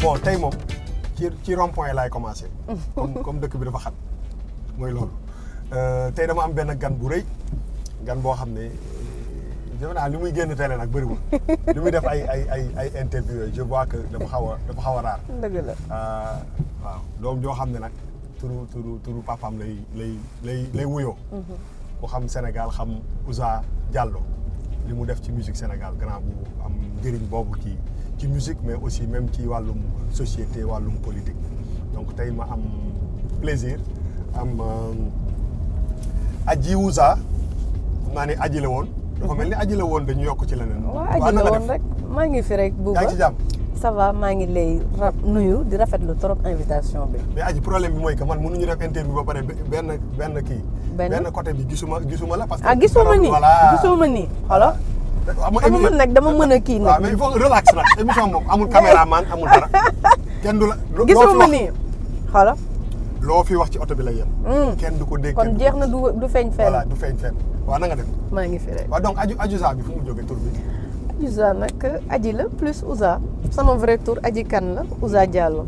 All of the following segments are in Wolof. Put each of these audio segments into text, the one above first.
bon tey moom ci rond-point laay commencé. comme dëkk bi dafa xat mooy loolu. tey dama am benn gan bu rëy gan boo xam ne defe naa li muy génn télé nag bëriwul li muy def ay interview yooyu je vois que dafa xaw a raar. dëgg la. waaw doom joo xam ne nag turu papaam lay wuyoo. ku xam Sénégal xam Ouza Diallo li mu def ci musique Sénégal grand bu am njëriñ boobu ci musique mais aussi même ci wàllum société wàllum politique donc tey ma am plaisir am Adji Ouza maa ne Adji la woon dafa mel ni Adji la woon dañu yokk ci leneen. waaw Adji la woon rek maa ngi fi rek. Bouba yaa ngi ci jàmm. ça va maa ngi lay nuyu di rafetlu trop invitation bi. mais Adji problème bi mooy que man mënuñu def interview ba pare benn kii. benn côté bi gisuma la. parce que gisuma nii gisuma nii xoolal. xam nga nag dama mën a kii nag. waaw mais il faut relax nag émission moom amul caméraman amul dara. kenn du la gisuma nii xoolal. loo fi wax ci oto bi lay yem. kenn du ko dégg. kon jeex na du feeñ fenn. voilà du feeñ fenn waaw na nga def. maa ngi fi rek. waaw donc Adiouza bi fu mu jógee tur bi. Adiouza nag Adji la plus Ouza sama vrai tour Adji Kane la Ouza Diallo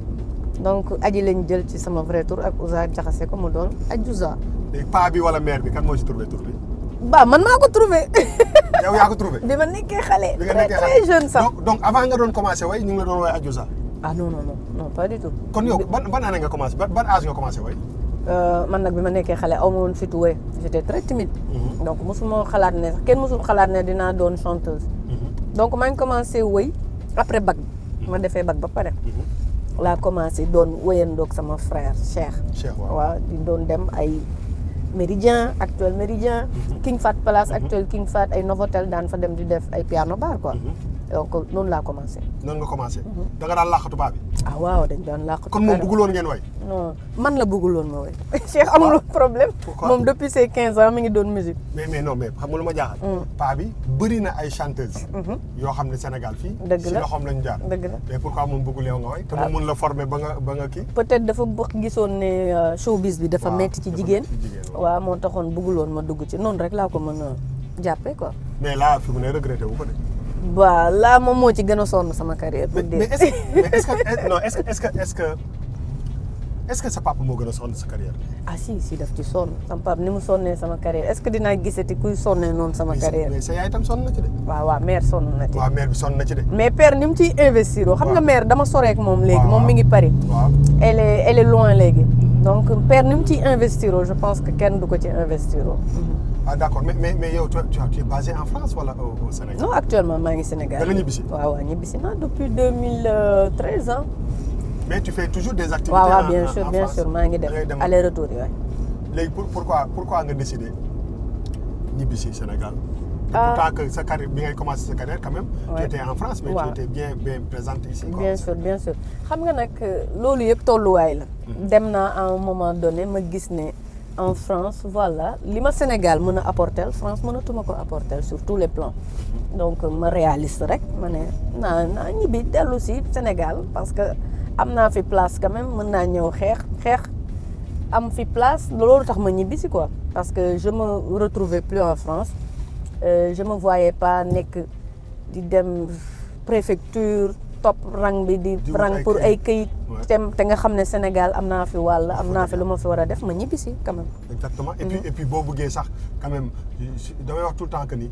donc Adji lañ jël ci sama vrai tour ak Ouza jaxase ko mu doon Adiouza. léegi paa bi wala mère bi kan moo ci trouvé tur bi. ba man maa ko trouvé. yow yaa ko trouvé. bi ma nekkee xale. bi nga nekkee xale très jeune sax. donc avant nga doon commencé way ñu ngi la doon woowee Adiouza. ah non pas du tout. kon yow ban année nga commencé ban âge nga commencé way. man nag bi ma nekkee xale aw ma woon fitu way j'étais très timide. donc mosuma xalaat ne sax kenn mosul xalaat ne dinaa doon chanteuse. donc maa ngi commencé way après bac bi. ma defee bac ba pare. laa commencé doon wéyandoog sama frère Cheikh. waaw di doon dem ay Méridien actuel Méridien. King Fat Palace actuel King Fat ay Novotel daan fa dem di def ay piano bar quoi. donc noonu laa commencé. noonu nga commencé. da nga daan làqatu baa bi. ah waaw dañ daan làqatu. kon moom bëgguloon ngeen way. non man la bëgguloon ma way. Cheikh amul problème. moom depuis ses 15 ans mi ngi doon musique. mais non mais xam nga lu ma jaaxal. paa bi bëri na ay chanteuses. yoo xam ne Sénégal fii. dëgg la si loxoom lañu jaar. dëgg la mais pourquoi moom bëggul yow nga way. te mu mun la former ba nga kii. peut-être dafa gisoon ne showbiz bi dafa metti ci jigéen. waaw moo taxoon bëgguloon ma dugg ci noonu rek laa ko mën a jàppee quoi. mais là fi mu ne regretté wu ko de. waaw là moom moo ci gën a sonn sama carrière. mais est-ce que sa papa moo gën a sonn sa carrière. ah si daf ci sonn sama papa ni mu sonnee sama carrière est-ce que dinaa gisati kuy sonnee noonu sama carrière. mais sa yaay itam sonn na ci de. waaw mère sonn na ci. waaw mère bi sonn na ci de. mais père ni mu ciy investir xam nga mère dama soree ak moom léegi moom mi ngi Paris. waaw elle est loin léegi. donc père ni mu ciy investir je pense que kenn du ko ci investir. ah d'accord mais yow tu es basé en France wala au Sénégal. non actuellement maa ngi Sénégal. da nga ñibbisi. waaw ñibbisi naa depuis 2013 ans. mais tu fais toujours des activités. waaw bien sûr maa ngi def aller retour yi waay. léegi pourquoi nga décidé ñibbisi Sénégal. pourtant que sa carrière bi ngay commencé sa carrière quand même. tu étais en France mais tu étais bien présente ici. bien sûr xam nga nag loolu yëpp tolluwaay la. dem naa à un moment donné ma gis ne. en France voilà li ma Sénégal mën a apporter France mënatuma ko apporter sur tous les plans donc ma réaliste rek ma ne naa ñibbi dellu si Sénégal parce que am naa fi place quand même mën naa ñëw xeex am fi place loolu tax ma ñibbi si quoi parce que je me retrouvais plus en France je me voyais pas nekk di dem préfecture topp rang bi di rang pour ay këyit te nga xam ne Sénégal am naa fi wàll am naa fi lu ma fi war a def ma ñibbisi quand même. exactement et puis boo bëggee sax quand même damay wax tout le temps que ni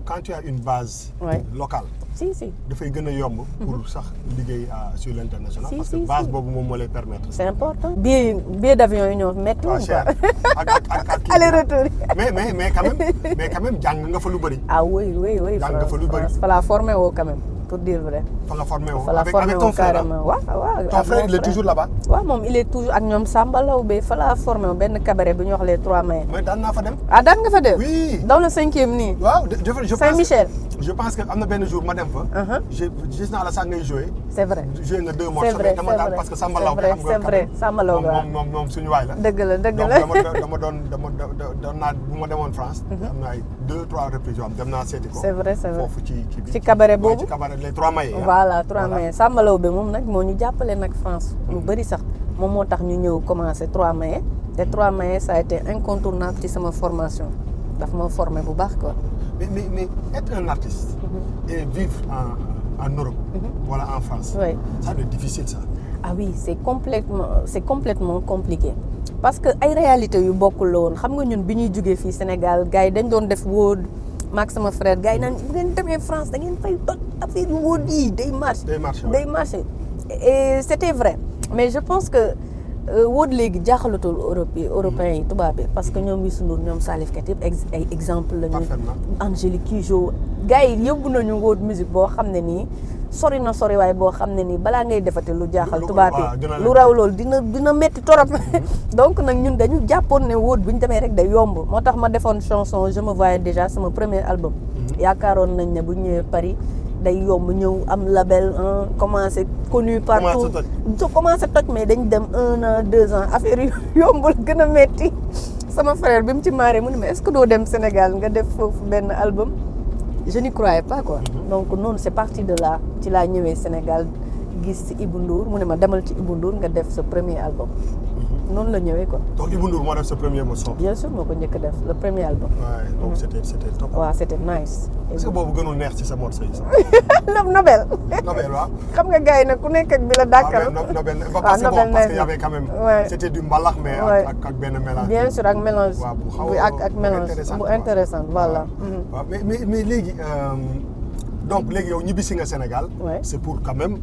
quand tu as une base locale si dafay gën a yomb pour sax liggéey sur l'international parce que base boobu moom moo lay permettre c'est important billet d'avion yi ñoo métti woon quoi ak aller retour mais quand même jàng nga fa lu bëri oui jàng nga fa lu bëri fa la formé woo quand même pour dire vrai. fa nga formé woo avec ton frère waaw ton frère il est toujours là-bas. waaw moom il est toujours ak ñoom Samba Lawbe fa la formé woo benn cabaret bu ñuy wax les 3 mai. mais daan naa fa dem. daan nga fa dem. oui dans le 5e nii. waaw Saint-Michel. je pense que am na benn jour ma dem fa. gis naa la sax ngay joué. c'est vrai joué nga 2 morceaux dama daal parce que Samba Lawbe xam nga c'est vrai Samba Lawbe moom suñu waay la. dëgg la donc dama doon naa bu ma demoon France. am na ay 2-3 reprises yoo xam dem naa seeti ko. c'est vrai foofu ci cabaret boobu ci cabaret les 3 mai. voilà 3 mai Samba Lawbe moom nag moo ñu jàppale nag France lu bëri sax moom moo tax ñu ñëw commencé 3 mai te 3 mai ça a été incontournable ci sama formation daf ma formé bu baax quoi. mais être un artiste. et vivre en Europe. Voilà, en France. Oui. Ça doit être difficile ça. Ah oui, c'est complètement compliqué parce que ay réalité yu bokkul la woon xam nga ñun bi ñuy jógee fii Sénégal gars yi dañ doon def wóod maag sama frère gars yi naan bu ngeen demee France da ngeen fay toj affaire yu wóod yi day marché et c'était vrai mais je pense que wóod léegi jaaxalatul européens yi tubaab bi parce que ñoom Youssou Ndour ñoom Salif Keita yëpp ay exemple la ñu Angélique Kidjo gars yi yóbbu nañu wóod musique boo xam ne nii sori na sori waaye boo xam ne nii balaa ngay defate lu jaaxal tubaab yi lu raw loolu dina metti torop donc nag ñun dañu jàppoon ne wóot bu ñu demee rek day yomb moo tax ma defoon chanson je me voyais déjà sama premier album yaakaaroon nañ ne bu ñëwee Paris day yomb ñëw am label commencé connu partout commencé toj mais dañ dem 1 an 2 ans affaire yu yombul gën a metti sama frère bi mu ci maaree mu ne ma est-ce que doo dem Sénégal nga def foofu benn album je n'y croyais pas quoi donc noonu c'est parti de là ci laa ñëwee Sénégal gis ci Ibou Ndour mu ne ma demal ci Ibou Ndour nga def sa premier album noonu la ñëwee quoi. donc Ibou Ndour moo def sa premier son. bien sûr moo ko njëkk a def le premier album. waaw donc c'était top. waaw c'était nice. est-ce que boobu gënul neex ci sa morceau yi sax. Nobel. Nobel waaw. xam nga gars yi nag ku nekk ak bi la dàkkal. Nobel parce que y avait quand même. c'était du mbalax mais ak benn mélange. bien sûr ak mélange. waaw bu xaw ak mélange bu intéressant voilà. waaw mais léegi donc léegi yow ñibbisi nga Sénégal. c'est pour quand même.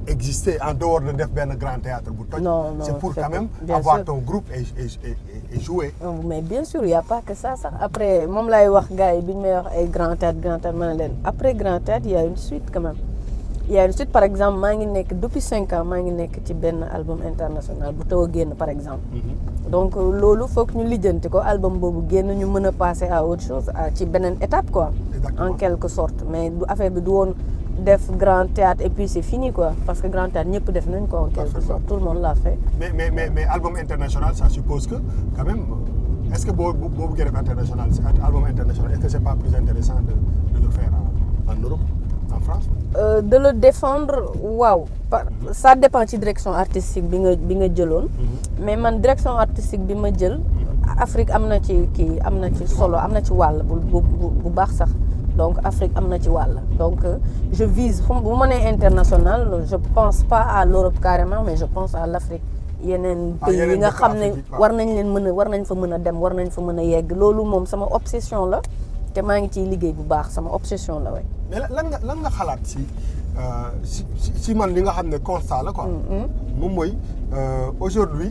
exister en dehors de def benn grand théâtre bu toj. non c'est pour quand même avoir ton groupe et jouer. mais bien sûr y a pas que ça sax après moom lay wax gars yi bi ñu may wax ay grand théâtre ma ne leen après grand théâtre y a une suite quand même. y a une suite par exemple maa ngi nekk depuis 5 ans maa ngi nekk ci benn album international bu taw a génn par exemple. donc loolu foog ñu lijjanti ko album boobu génn ñu mën a passer à autre chose ci beneen étape quoi. Exactement. en quelque sorte mais du affaire bi du woon. def grand théâtre et puis c'est fini quoi parce que grand théâtre ñëpp def nañ ko en quelque sorte tout le monde l'a fait. mais album international ça suppose que quand même est-ce que boo bëggee def international album international est-ce que c'est pas plus intéressant de le faire en Europe en France. de le défendre waaw ça dépend ci direction artistique bi nga jëloon. mais man direction artistique bi ma jël. Afrique am na ci solo am na ci wàll bu baax sax. donc Afrique am na ci wàll donc je vise bu ma nee international je pense pas à l'Europe carrément mais je pense à l'Afrique yeneen pays yi nga xam ne war nañ fa mën a dem war nañ fa mën a yegg loolu moom sama obsession la te maa ngi ciy liggéey bu baax sama obsession la way mais lan nga xalaat si man li nga xam ne constat la quoi moom mooy aujourd'hui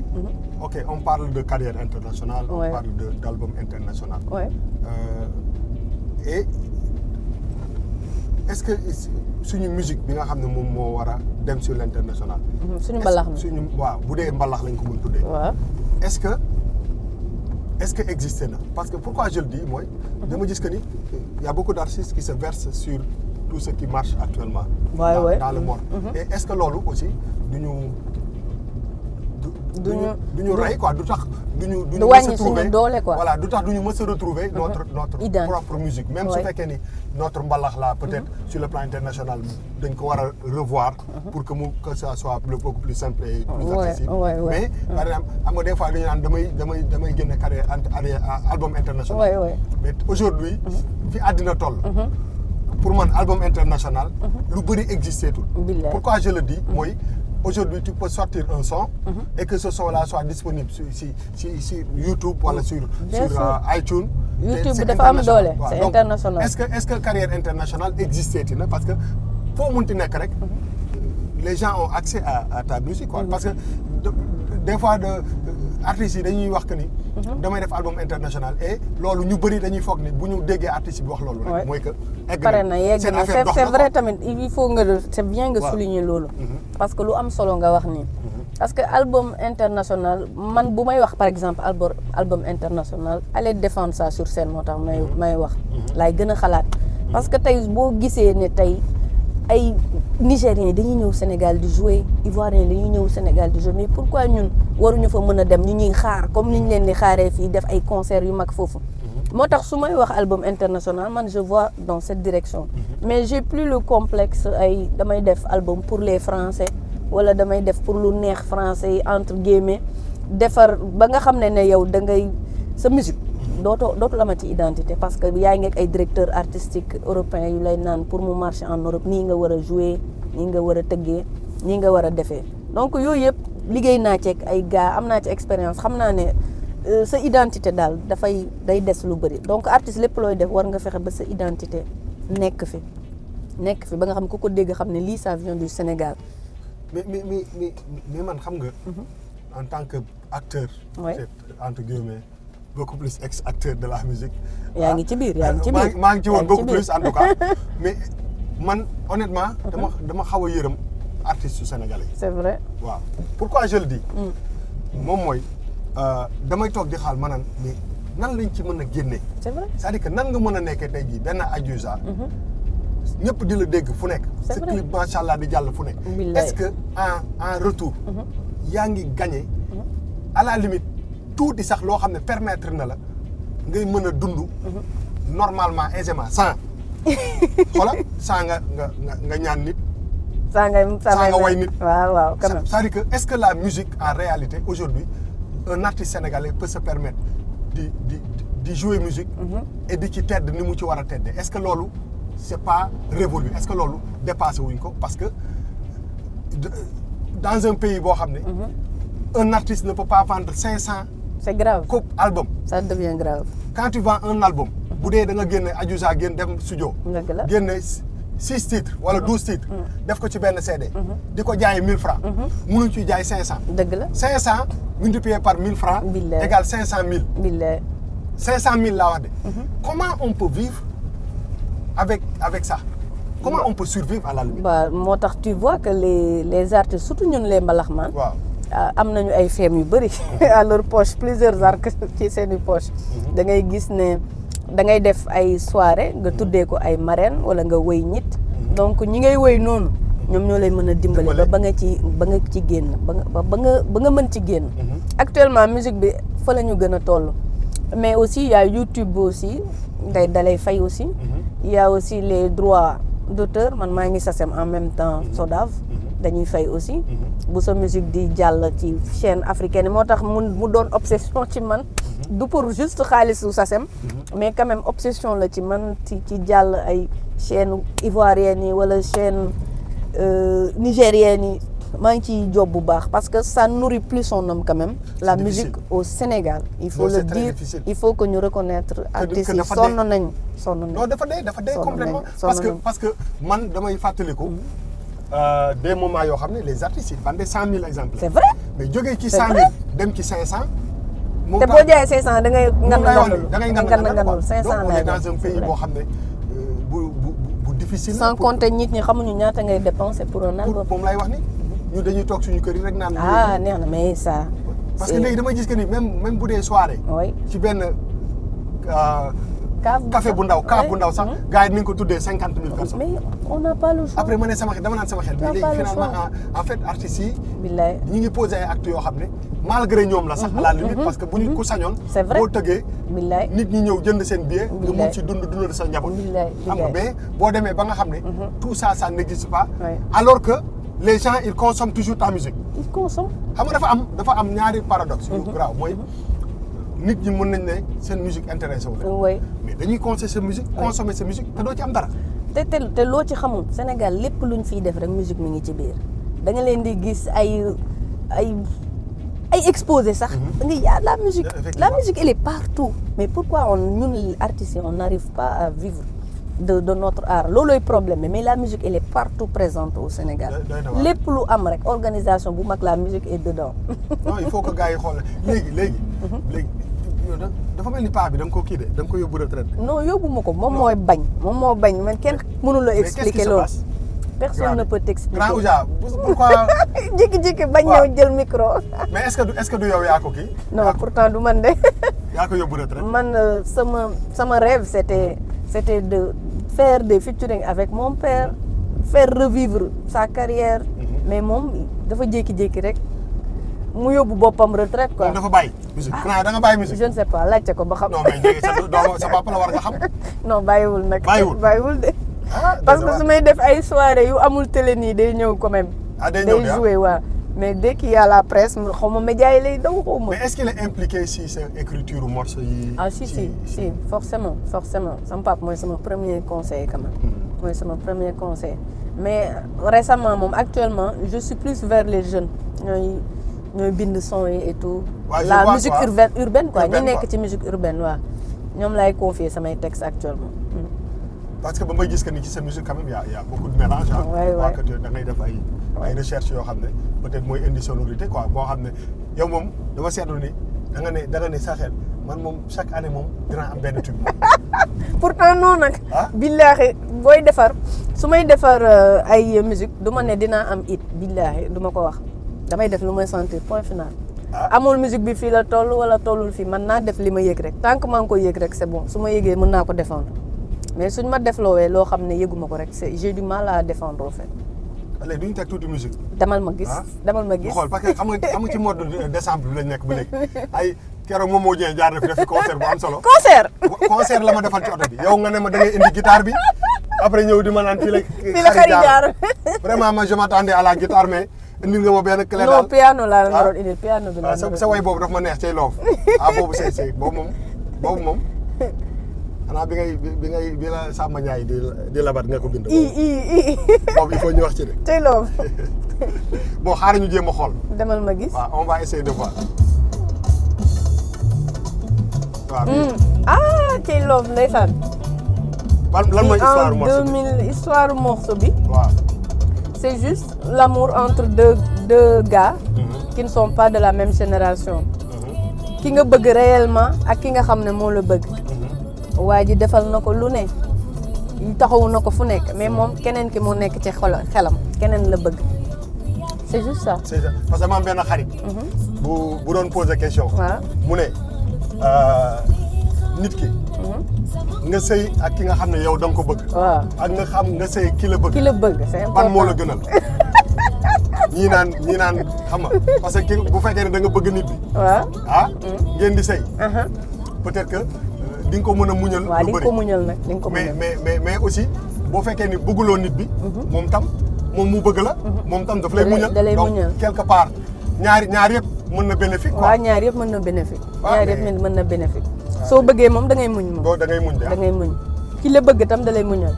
ok on parle de carrière internationale on parle d'album international et est-ce que suñu musique bi nga xam ne moom moo war a dem sur l'international. suñu mbalax mi waaw bu dee mbalax lañ ko mën tuddee. waaw est-ce que existé na parce que pourquoi je le dis mooy. dama gis que ni y a beaucoup d'artistes qui se versent sur tout ce qui marche actuellement. dans le monde. et est-ce que loolu aussi du ñu rey quoi du tax du ñu wàññi suñu doole quoi voilà du tax du ñu mës a retrouver notre propre musique même su fekkee ni notre mbalax là peut-être sur le plan international dañ ko war a revoir pour que ça soit beaucoup plus simple et plus accessible mais par exemple xam nga des fois dañu naan damay génne carrière album international mais aujourd'hui fi àddina toll pour man album international lu bëri existé tout pourquoi je le dis mooy aujourd'hui tu peux sortir un son et que ce son-là soit disponible sur YouTube wala sur iTunes. YouTube dafa am doole c'est international. est-ce que carrière internationale existait na parce que foo munti nekk rek les gens ont accès à ta musique quoi parce que des fois artistes yi dañuy wax que ni damay def album international et loolu ñu bëri dañuy foog ni bu ñu déggee artiste bi wax loolu rek mooy que pare na yegg na c'est vrai tamit il faut nga c'est bien nga souligner loolu parce que lu am solo nga wax nii parce que album international man bu may wax par exemple album international aller défendre ça sur scène moo tax may wax laay gën a xalaat parce que tey boo gisee ne tey ay Nigériens dañuy ñëw Sénégal di jouer Ivoiriens dañuy ñëw Sénégal di jouer mais pourquoi ñun waruñu fa mën a dem ñu ñuy xaar comme ni ñu leen di xaaree fii def ay concerts yu mag foofu moo tax su may wax album international man je vois dans cette direction mais j'ai plus le complexe ay damay def album pour les Français wala damay def pour lu neex Français yi entre guillemets defar ba nga xam ne yow da ngay sa musique dootul amati identité parce que yaa ngi ak ay directeurs artistiques européens yu lay naan pour mu marcher en Europe nii nga war a jouer nii nga war a tëggee nii nga war a defee donc yooyu yëpp liggéey naa ci ak ay gars am naa ci expérience xam naa ne sa identité daal day des lu bëri donc artiste lépp looy def war nga fexe ba sa identité nekk fi ba nga xam ku ko dégg xam ne lii ça vient du Sénégal. mais man xam nga. en tant que acteur. oui entre guillemets beaucoup plus ex-acteur de la musique. yaa ngi ci biir maa ngi ci woon beaucoup plus en tout cas mais man honnêtement. dama xaw a yërëm artistes yu sénégalais. c'est vrai. waaw pourquoi je le dis. moom mooy damay toog di xaal ma naan mais nan lañ ci mën a génne. c'est vrai c'est-à-dire que nan nga mën a nekkee tey jii benn Adiouza. ñëpp di la dégg fu nekk. c'est vrai sa clip macha allah di jàll fu nekk. est-ce que en retour. yaa ngi gagné. à la limite tuuti sax loo xam ne permettre na la ngay mën a dund. normalement aisément sans sans nga ñaan nit. saa nga way nit. waaw quand même. c'est-à-dire que est-ce que la musique en réalité aujourd'hui un artiste sénégalais peut se permettre di jouer musique. et di ci tedd ni mu ci war a tedde est-ce que loolu c'est pas révolu est-ce que loolu dépassé wuñ ko parce que dans un pays boo xam ne. un artiste ne peut pas vendre 500. c'est grave album. ça devient grave. quand tu vends un album. bu dee da nga génne Adiouza génn dem studio. génne 6 titres wala 12 titres. def ko ci benn CD. di ko jaayee 1000 francs. mënuñ ciy jaay 500. dëgg la 500 multiplié par 1000 francs. égale 500 000. billaay 500 000 laa wax de. comment on peut vivre avec ça. comment on peut survivre à la limite. moo tax tu vois que les artistes surtout ñun les mbalaxmaan. waaw. am nañu ay feem yu bëri à leur poche plusieurs arcs ci seeni poche da ngay gis ne da ngay def ay soirée nga tuddee ko ay marraine wala nga wëy ñit donc ñi ngay wëy noonu ñoom ñoo lay mën a dimbali ba nga ci génn ba nga mën ci génn actuellement musique bi fa la ñu gën a toll mais aussi y a YouTube aussi dalay fay aussi y a aussi les droits d'auteur man maa ngi SACEM en même temps SODAV dañuy fay aussi bu sa musique di jàll ci chaîne africaine moo tax mu doon obsession ci man du pour juste xaalisu SACEM mais quand même obsession la ci man ci jàll ay chaîne ivoirienne yi wala chaîne nigérienne yi maa ngi ciy job bu baax parce que ça nourrit plus son homme quand même la musique au Sénégal il faut le dire il faut que ñu reconnaître artistes yi sonn nañ non dafa dee complètement parce que man damay fàttaliku des moments yoo xam ne les artistes ils vendaient 100 000 exemplaires. c'est vrai mais jógee ci 100 000 dem ci 500. te boo jaayee 500 da ngay nganul 500 donc on est dans un pays boo xam ne bu difficile. sans compter nit ñi xamuñu ñaata ngay dépenser pour un album. moom lay wax ni ñu dañuy toog suñu kër yi rek naan. neex na mais ça. parce que léegi damay gis que ni même bu dee soirée. oui ci benn. café bu ndaw sax gars yi ni nga ko tuddee 50 000 personnes. mais on n'a pas le choix. après ma ne dama naan sama xel. mais léegi finalement en fait artistes yi. billaay ñi ngi posé ay actes yoo xam ne malgré ñoom la sax. à la limite parce que bu ñu ko sañoon. c'est vrai boo tëggee. billaay nit ñi ñëw jënd seen billet. nga mun ci dundal sa njaboot. xam nga mais boo demee ba nga xam ne. tout ça n'existe pas. alors que les gens ils consomment toujours ta musique. ils consomment. xam nga dafa am ñaari paradoxe yu grave mooy. nit ñi mën nañ ne seen musique intéressé wu oui mais dañuy consommer sa musique consommer sa musique te doo ci am dara. te loo ci xamul Sénégal lépp luñ fiy def rek musique mi ngi ci biir da nga leen di gis ay exposé sax. da nga yaa la musique elle est partout. mais pourquoi ñun artistes on n'arrive pas à vivre de notre art loolooy problème mais la musique elle est partout présente au Sénégal. lépp lu am rek organisation bu mag la musique est dedans. non il faut que gars yi xool léegi. dafa mel ni paa bi da nga ko kii de da nga ko yóbbu retraite. non yóbbu ma ko moom moo bañ man kenn mënul la expliquer loolu. personne ne peut t'expliquer. Grand Ouza pourquoi. jékki-jékki bañ ñëw jël micro. mais est-ce que du yow yaa ko kii. non pourtant du man de. yaa ko yóbbu retraite. man sama rêve c'était de faire des featuring avec mon père faire revivre sa carrière. mais moom dafa jékki-jékki rek. mu yóbbu boppam retraite quoi. moom dafa bàyyi musique. xanaa da nga bàyyi musique. je ne sais pas laajte ko ba xam. non mais sa papa la war nga xam. non bàyyiwul nag. bàyyiwul de. parce que su may def ay soirée yu amul télé nii day ñëw quand même. day ñëw day jouer waaw. mais dès qu'il y a la presse xaw ma média yi lay daw xaw ma. mais est-ce qu'il est impliqué si sa écriture morceau yi. ah si forcément sama papa mooy sama premier conseil quand même. mooy sama premier conseil mais récemment moom actuellement je suis plus vers les jeunes ñooy bind son yi et tout. Ouais, la vois, musique quoi. urbaine quoi ñi Urbaine, nekk quoi. ci musique urbaine waaw ñoom laay confier samay textes actuellement. parce que ba may gis que ni ci sa musique quand même y a beaucoup de mélange ah. Ouais, ouais. que da ngay def ay recherche yoo xam ne peut-être mooy indi sonorité quoi boo xam ne yow moom dama seetlu ni da nga ne sa xel man moom chaque année moom dinaa am benn tube moom. pourtant non nag. Ah? billaahi booy defar su may defar ay musique du ma ne dinaa am hit billaahi du ma ko wax damay def lu may sentir point final. Ah? amul musique bi fii la toll wala tollul fii man naa def li ma yëg rek tant que maa ngi ko yëg rek c'est bon su ma yëgee mën naa ko défendre mais suñ ma defloowee loo xam ne yëguma ko rek j'ai du mal à défendre au fait. léegi duñu teg tuuti musique. demal ma gis. Ah? demal ma mu gis. xool parce que xam nga ci mois de décembre bi lañ nekk ba léegi ay keroog moom moo jëlee jaar na fi def fi concert bu am solo. concert. concert la ma defal ci oto bi yow nga ne ma da ngay indi guitare bi après ñëw di ma naan fii la xari jaar vraiment man je m'attendais à la guitare mais indi nga ma benn clé non daal. piano laa la naroon indil piano bi laa sa way boobu daf ma neex cay loof boobu c'est boobu moom xanaa bi la Samba Ndiaye di labat nga ko bind. boobu il faut ñu wax ci de. tey loof. bon xaaral ñu jéem a xool. demal ma gis. waaw on va essayer de voir. waaw tey loof ndeysaan. lan mooy histoire morceau en bi 2000 histoire morceau bi. waaw. c'est juste l'amour entre deux gars. qui ne sont pas de la même génération. ki nga bëgg réellement ak ki nga xam ne moo la bëgg. waa ji defal na ko lu ne taxawu na ko fu nekk mais moom keneen ki moo nekk ci xelam keneen la bëgg c'est juste ça. c'est ça parce que ma am benn xarit. bu doon poser question. waaw mu ne nit ki. nga sëy ak ki nga xam ne yow da nga ko bëgg. waaw ak nga sëy ki la bëgg. ki la bëgg c'est important ban moo la gënal. ñii naan xam nga parce que bu fekkee ne da nga bëgg nit bi. waaw ngeen di sëy. peut-être que. di nga ko mën a muñal. waaw di nga ko muñal nag di nga ko muñal mais aussi boo fekkee ni bëgguloo nit bi. moom tam moom mu bëgg la. moom tam daf lay muñal da lay muñal donc quelque part ñaar yëpp mën na bénéfique. waaw ñaar yëpp mën na bénéfique. waaw ñaar yëpp mën na bénéfique. soo bëggee moom da ngay muñ moom. da ngay muñ de da ngay muñ ki la bëgg tam da lay muñal.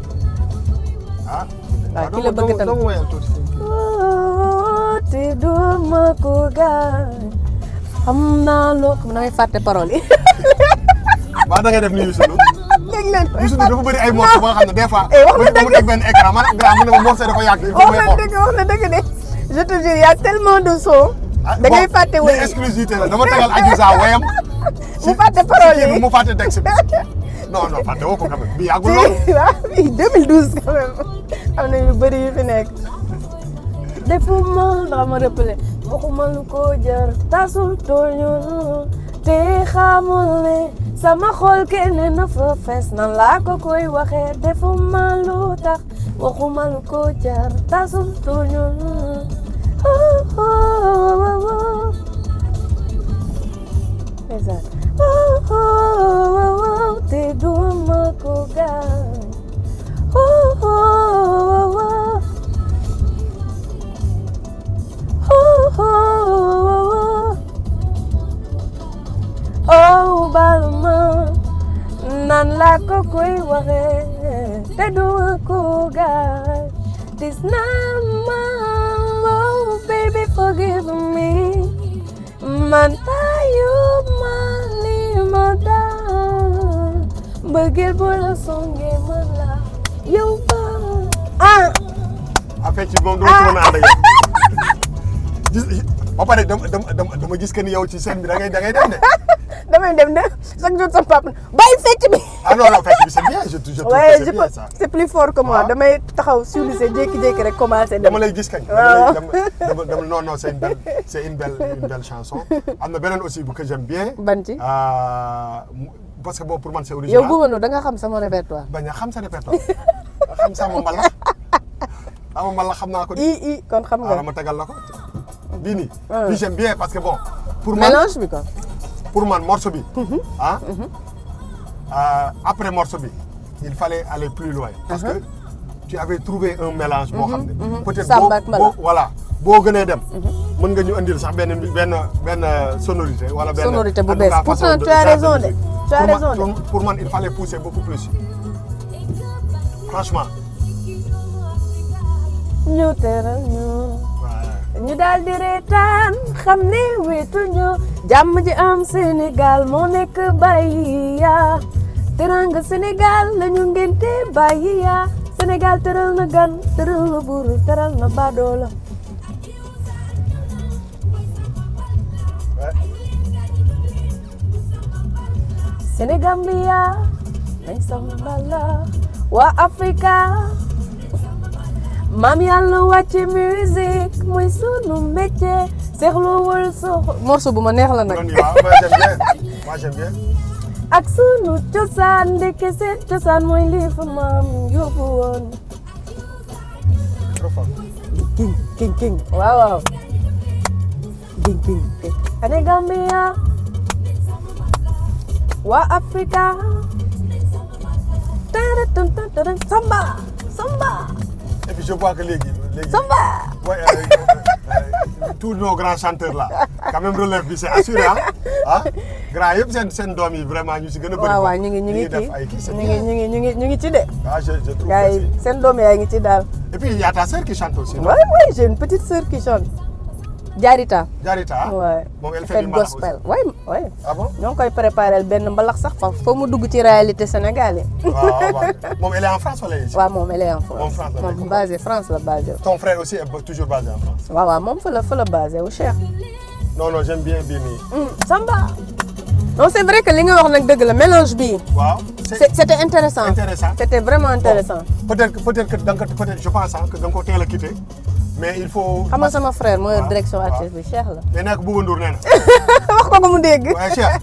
waaw ki la bëgg tam. doo ma woyal tuuti. te doo ma ko gaañ. xam naa loo xam na ngay fàtte parole yi. waaw da ngay def ni Youssou Ndour. dégg leen Youssou Ndour dafa bëri ay morceaux ba nga xam ne des fois. wax na dëgg mu teg benn écran man ak grand mu ne ma morceau dafa yàgg. il faut may xool wax na dëgg de je te jure y a tellement de sons. da ngay fàtte woy exclusivité la dama tegal Adiouza wayam. mu fàtte parole yi mu fàtte texte bi. non fàtte woo ko quand même bii yàggul loolu. waaw bii 2012 quand même am na yu bëri yu fi nekk. defuma ndax ma rappelé waxuma lu ko jar tasul tooñu te xamul ne sama xol kenn na fa fees nan laa ko koy waxee defuma lu tax waxuma lu ko jar tasul tooñu te duma ko gaañ oh balma nan laa ko koy waxee te duma ko gaañ this nama oh baby forgive me man tayu ma li ma daan mbëggeel bu la songee man la yow ba affaire ci moom dama ci mën a ànd ak yow ba pare dama gis que ni yow ci scène bi da ngay dem de. damay dem de chaque jour sama papa bàyyi fecc bi. non fecc bi c'est bien je trouve que c'est bien ça. c'est plus fort que moi damay taxaw sur le jékki-jékki rek commencé. dama lay gis kañ. non c'est une belle chanson. am na beneen aussi bu que j'aime bien. ban ci. parce que boobu pour man c'est original. yow Bouba Ndour da nga xam sama répertoire. bañ a xam sa répertoire xam sama mbalax sama mbalax xam naa ko. kon xam nga. ma tegal la ko bii nii. bii j'aime bien parce que bon. pour man mélange bi quoi. pour man morceau bi. après morceau bi il fallait aller plus loin. parce que tu avais trouvé un mélange boo xam ne. peut-être boo voilà boo gënee dem. mën nga ñu indil sax benn sonorité wala benn sonorité bu en tout bees cas, pourtant façon tu as genre raison de musique. tu as raison de Pour man il fallait pousser beaucoup plus franchement. ñu teral ñu Ouais. ñu daal di reetaan xam ne wéetuñu jàmm ji am Sénégal moo nekk bàyyi yaa teranga Sénégal la ñu ngénte bàyyi yaa Sénégal teral na gan teral na buur teral na badoola Ouais. Sénégambia nañ sambala waa Afrika maam yàlla wàcce musique mooy sunu métier seexluwul morceau bu ma neex la nag Non, waaw, moi j'aime bien. ak sunu cosaan ndeke seen cosaan mooy lii fa maam yóbbu woon Trop fort. king waaw waaw king Sénégambia waa Afrika samba Et puis je vois que léegi samba ouais, tous nos grands chanteurs là quand même relève bi c'est assuré ah grand yëpp seen doom yi vraiment ñu si gën a bëri. waaw ñu ngi def ay kii c'est ñu bien. ngi ci de Ah, je trouve gars que yi seen doom yaa ngi ci daal et puis il y a ta sœur qui chante aussi. non? oui j'ai une petite sœur qui chante Jarita Jarita ah. ouais moom elle fait fait du mbalax gospel aussi. oui Ah bon? ñoo ngi koy préparé benn mbalax sax fa mu dugg ci réalité Sénégal yi waaw moom elle est en France wala ici. waaw moom elle est en France Moom France la nekk. moom basé France la basé Ton frère aussi est toujours basé en France. waaw moom fa la basé wu Cheikh non j'aime bien bii nii. Samba non c'est vrai que li nga wax nag dëgg la mélange bi waaw. c'était intéressant Intéressant. c'était vraiment intéressant Peut-être que da nga ko peut-être je pense que da nga ko teel a quitté mais il faut. xam nga sama frère mooy waaw, direction waaw. artiste bi Cheikh la mais nekk Bouba Ndour nee na. wax ko mu dégg waaye Cheikh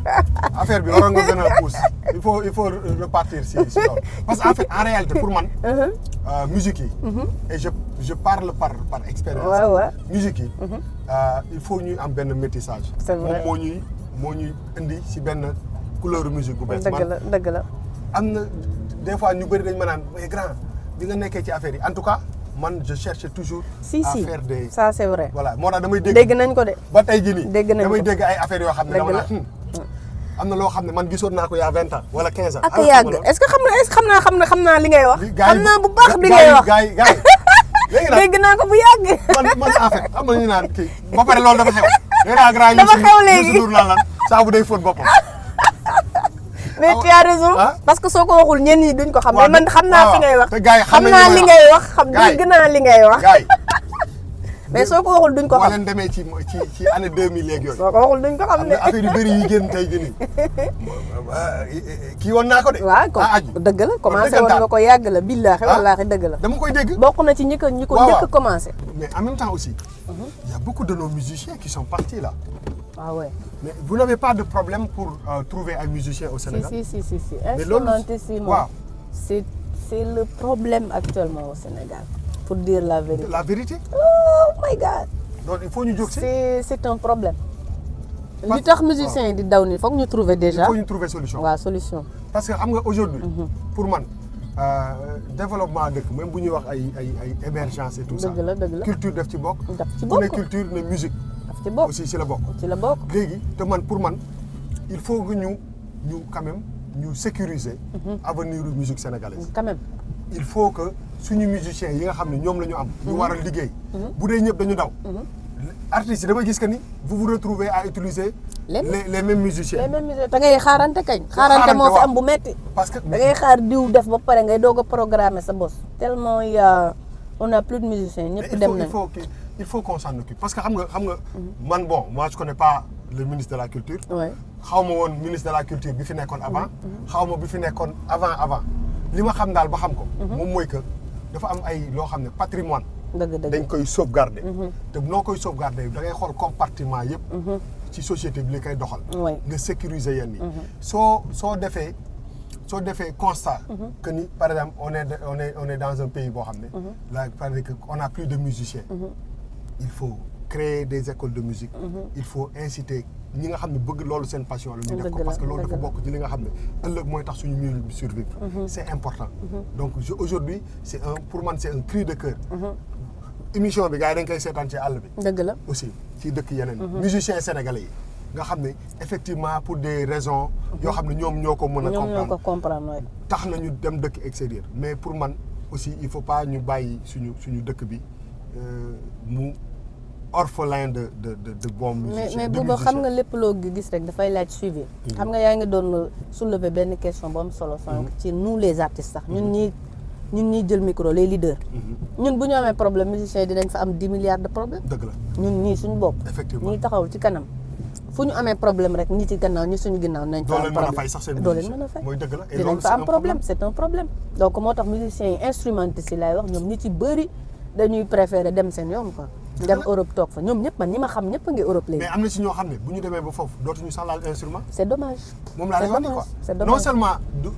affaire bi waroon nga gën a pousse il faut repartir si loolu parce que en fait en réalité pour man. musique yi. et je parle par expérience. Ouais. musique yi. il faut ñuy am benn métissage. C'est vrai. moom moo ñuy indi si benn couleur musique bu bees. dëgg la am na des fois ñu bëri dañ ma naan mais grand bi nga nekkee ci affaire yi en tout cas man je cherche toujours. si à faire des. ça c'est vrai voilà moo tax damay dégg nañ ko de ba tey jii nii dégg nañ ko damay dégg ay affaires yoo xam ne Dëgg dama la. naan am na loo xam ne man gisoon naa ko il y a 20 ans wala 15 ans. ak yàgg est-ce que xam naa li ngay wax gars yi xam naa bu baax li ngay wax gars yi léegi nag dégg naa ko bu yàgg man en fait am na ñu naan kii ba pare loolu dafa xew. léegi nag grand Dafa xew léegi. Youssou Ndour naan lan saabu day fóot boppam. mais tu as raison ah. parce que soo ko waxul ñenn ñi duñ ko xam waaw, mais man xam naa fi ngay wax te gars yi xam nañ naa li li may ngay wax xam Gars yi. dégg naa li ngay wax gars yi mais soo ko waxul duñ ko boo xam leen demee ci année 2000 léegi yooyu. soo ko waxul duñ ko xam am ne na affaire yu bëri yu génn tey jii nii kii woon naa ko de. waaw ko ah aju dëgg la commencé woon dëggantaan. nga ko yàgg la billaahi Ah. wallaahi dëgg la dama koy dégg. bokk na ci ñi ko waaw. njëkk commencé Mais en même temps aussi, il y a beaucoup de nos musiciens qui sont partis là. waaw ouais Mais vous n'avez pas de problème pour trouver un musicien au Sénégal? si Mais loolu instrumentiste yi moom waaw. c'est le problème actuellement au Sénégal pour dire la vérité La vérité. oh my God Donc il faut ñu jóg si. c'est un problème Parce- li tax musiciens yi di daw nii foog ñu trouver Il déjà faut ñu trouver solution. waaw solution Parce que xam nga aujourd'hui pour man développement dëkk même bu ñuy wax ay émergence et tout ça. dëgg la culture daf ci bokk. daf ci ku ne bokk culture ne musique daf ci bokk aussi ci la bokk. ci la bokk léegi te man pour man il faut que ñu quand même ñu sécuriser. avenir u musique sénégalaise. quand même il faut que suñu musiciens yi nga xam ne ñoom la ñu am. ñu war a liggéey. bu dee ñëpp dañu daw. artistes yi damay gis que ni vous vous retrouvez à utiliser. Les mêmes musiciens. les mêmes musiciens da ngay xaarante kañ xaarante moo fi am bu metti parce que da ngay xaar diw def ba pare ngay doog a programmer sa boss tellement on a plus de musiciens ñëpp dem nañ il faut qu'on s'en occupe parce que xam nga man bon moi je connais pas le ministre de la culture. ouais xaw ma woon ministre de la culture bi fi nekkoon avant. xaw ma bi fi nekkoon avant li ma xam daal ba xam ko. moom mooy que dafa am ay loo xam ne patrimoine dëgg dañ koy sauvegarder. te noo koy sauvegarder da ngay xool compartiment yëpp. ci société bi li koy doxal. Ouais. nga sécuriser yenn yi. soo defee constat. que ni par exemple on est dans un pays boo xam ne. là par exemple on a plus de musiciens. il faut créer des écoles de musique. il faut inciter ñi nga xam ne bëgg loolu seen passion la ñu def ko parce que loolu dafa bokk ci li nga xam ne ëllëg mooy tax suñu musique bi survivre. c'est important. donc aujourd'hui pour man c'est un cri de cœur. émission bi gars yi dañ koy seetaan ci àll bi. dëgg la aussi ci dëkk yeneen musiciens sénégalais yi nga xam ne effectivement pour des raisons yoo xam ne ñoom ñoo ko mën a ñoom ñoo ko comprendre tax nañu dem dëkk extérieur mais pour man aussi il faut pas ñu bàyyi suñu dëkk bi mu orphelin de bons musiciens. mais booba xam nga lépp loo gis rek dafay laaj suivi. xam nga yaa ngi doon soulever benn question bu am solo sànq ci nous les artistes sax ñun ñii jël micro les leaders. ñun bu ñu amee problème musiciens yi dinañ fa am 10 milliards de problèmes. dëgg la ñun ñii suñu bopp. effectivement ñii taxawul ci kanam. fu ñu amee problème rek ñi ci gannaaw ñi suñu ginnaaw nañ fa am problème doo leen mën a fay sax seen doo leen mën a fay mooy dëgg la et dinañ fa am problème c'est un problème. donc moo tax musiciens yi instrumentistes yi laay wax ñoom ñi ci bëri dañuy préférer dem seen yoon quoi. dem Europe toog fa ñoom ñëpp man ñi ma xam ñëpp a ngi Europe léegi. mais am na si ñoo xam ne bu ñu demee ba foofu dootuñu sax laal instrument. c'est dommage. moom laa lay wax nii quoi c'est dommage non seulement du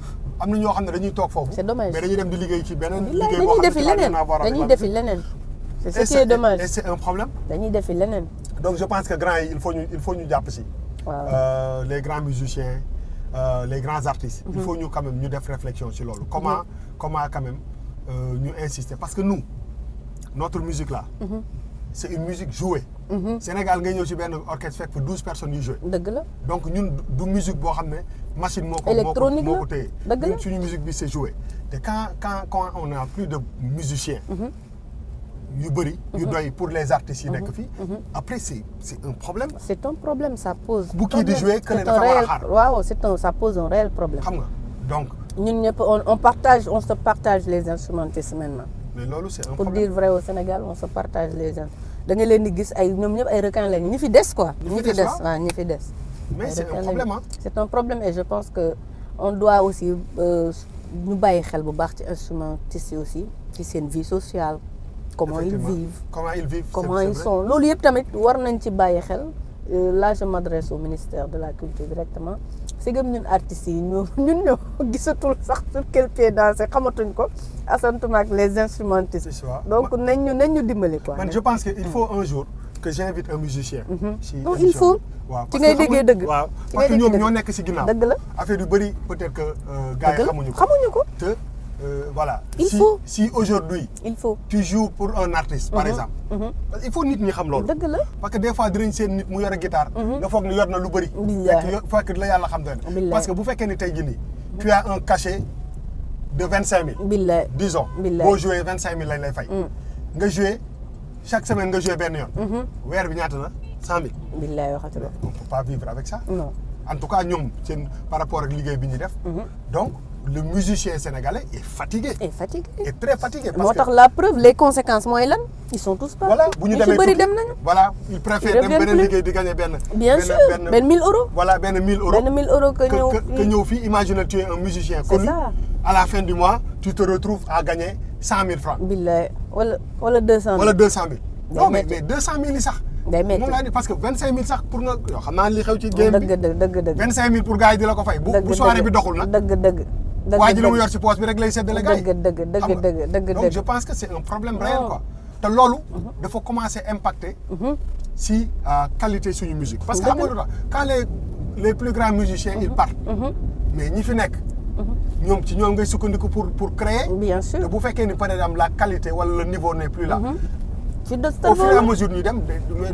am na ñoo xam ne dañuy toog foofu. c'est dommage mais dañuy dem di liggéey ci beneen. liggéey dañuy defi leneen dañuy defi leneen. c'est ce qui est dommage et c'est un problème. dañuy defi leneen. donc je pense que grands yi il faut ñu jàpp si. waaw les grands musiciens les grands artistes. il faut ñu quand même ñu def réflexion ci loolu. comment quand même ñu insister parce que nous notre musique là. c'est une musique jouée. Sénégal ngay ñëw ci benn orchestre fekk fa 12 personnes yu joué. dëgg la donc ñun du musique boo xam ne machine moo ko électronique moo ko téye. dëgg la suñu musique bi c'est joué te quand on a plus de musiciens. yu bëri yu doy pour les artistes yi nekk fii. après c'est un problème. c'est un problème ça pose. bu kii di joué que ne dafa war a xaar. waaw ça pose un réel problème. xam nga donc. ñun ñëpp on se partage les instrumentistes maintenant. mais loolu c'est un pour problème. dire vrai au Sénégal on se partage les gens da nga leen di gis ay ñoom ñëpp ay requins lañu ñi fi des quoi. ñi fi des waaw ñi fi des. mais c'est un problème ah. c'est un problème et je pense que on doit aussi ñu bàyyi xel bu baax ci instrumentistes yi aussi ci seen vie sociale. comment ils vivent comment ils sont loolu yëpp tamit war nañ ci bàyyi xel. Là je m'adresse au ministère de la culture directement c'est que ñun artistes yi ñun ñoo gisatul sax sur quel pied danser xamatuñ ko asantuma ak les instrumentistes. donc nañ ñu dimbali quoi. man je pense que il faut un jour que j'invite un musicien. non il faut. waaw ci ngay déggee dëgg. waaw parce que ñoom ñoo nekk ci ginnaaw. dëgg la affaire yu bëri peut-être que gars yi xamuñu ko. te voilà. il faut si aujourd'hui il faut tu joues pour un artiste. par exemple. parce que il faut nit ñi xam loolu. dëgg la parce que des fois dinañ seen nit mu yore guitare. nga foog ni yor na lu bëri. fekk la yàlla xam doon. parce que bu fekkee ni tey jii nii. tu as un cachet de 25000. billaay disons. billaay boo joué 25000 lañ lay fay. nga joué chaque semaine nga joué benn yoon. weer bi ñaata la 100000. billaay waxatu la. on peut pas vivre avec ça. non en tout cas ñoom seen par rapport ak liggéey bi ñuy def. donc le musicien sénégalais est fatigué. est très fatigué. parce moo tax la preuve les conséquences mooy lan ils sont tous partis. voilà bu ñu demee bëri dem nañu. voilà il préfère dem beneen liggéey di gagner benn. bien sûr benn 1000 euros. voilà benn 1000 euros. benn 1000 euros que ñëw fii imagine tu es un musicien connu. à la fin du mois tu te retrouves à gagner 100 000 francs. billaay wala 200 000. wala 200 000. non mais 200 000 yi sax. day métti moom laa di parce que 25 000 sax pour nga yoo xam naa li xew ci game bi. dëgg 25 000 pour gars yi di la ko fay. bu soirée bi doxul nag. dëgg waa ji la mu yor ci poche bi rek lay séddale gars yi. dëgg donc je pense que c'est un problème réel quoi. te loolu. dafa commencer impacter. si qualité suñu musique. parce que xam nga quand les plus grands musiciens ils partent. mais ñi fi nekk. ñoom ci ñoom ngay sukkandiku pour créer. bien sûr te bu fekkee ni par exemple la qualité wala le niveau n'est plus là. au fur et à mesure ñu dem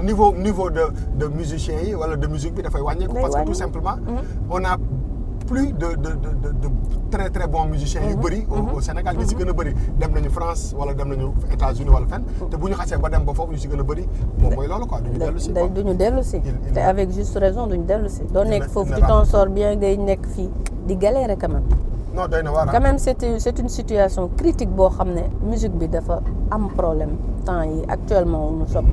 niveau de musiciens yi wala de musique bi dafay wàññeeku. parce que tout simplement. on a plus de très très bons musiciens yu bëri au Sénégal ñu si gën a bëri dem nañu France wala dem nañu États-Unis wala fenn te bu ñu xasee ba dem ba foofu ñu si gën a bëri moom mooy loolu quoi duñu dellu si quoi duñu dellu si te avec juste raison duñu dellu si doo nekk foofu tu t'en sors bien ngay nekk fii di galérer quand même non doy na waar quand même c'est une situation critique boo xam ne musique bi dafa am problème temps yi actuellement nous sommes